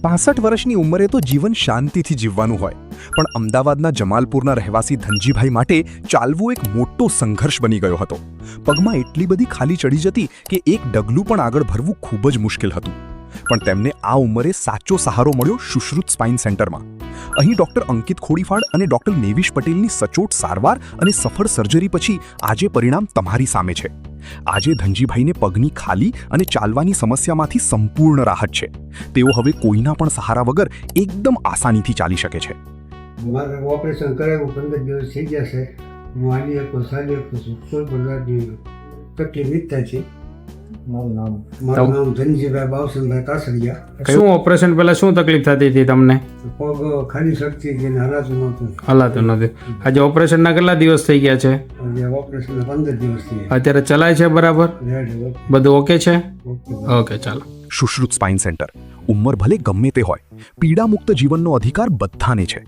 65 વર્ષની ઉંમરે તો જીવન શાંતિથી જીવવાનું હોય, પણ અમદાવાદના જમાલપુરના રહેવાસી ધનજીભાઈ માટે ચાલવું એક મોટો સંઘર્ષ બની ગયો હતો. પગમાં એટલી બધી ખાલી ચડી જતી કે એક ડગલું પણ આગળ ભરવું ખૂબ જ મુશ્કેલ હતું. પણ તેમને આ ઉંમરે સાચો સહારો મળ્યો સુશ્રુત સ્પાઇન સેન્ટરમાં. અહીં ડોક્ટર અંકિત ખોડીફાડ અને ડોક્ટર નેવિશ પટેલની સચોટ સારવાર અને સફળ સર્જરી પછી આજે પરિણામ તમારી સામે છે. આજે ધનજીભાઈને પગની ખાલી અને ચાલવાની સમસ્યામાંથી સંપૂર્ણ રાહત છે. તેઓ હવે કોઈના પણ સહારા વગર એકદમ આસાનીથી ચાલી શકે છે. મારે ઓપરેશન કરાવ્યું 15 દિવસ થઈ ગયા છે. હું આની એક સારી એક કોઈ પ્રકારની તકલીફ થાય છે. મારું નામ ધનજીભાઈ બાવસનભાઈ કાસરિયા. શું ઓપરેશન પહેલા શું તકલીફ થતી હતી તમને? પગ ખાલી શકતી હતી ને હલાતું નહોતું. હલાતું નથી. આજે ઓપરેશનના કેટલા દિવસ થઈ ગયા છે? ઓપરેશન 15 દિવસ થઈ ગયા. અત્યારે ચલાય છે બરાબર? બધું ઓકે છે? ઓકે, ચાલો. Sushruta spine centre. ઉંમર ભલે ગમે તે હોય, પીડા મુક્ત જીવનનો અધિકાર બધાને છે.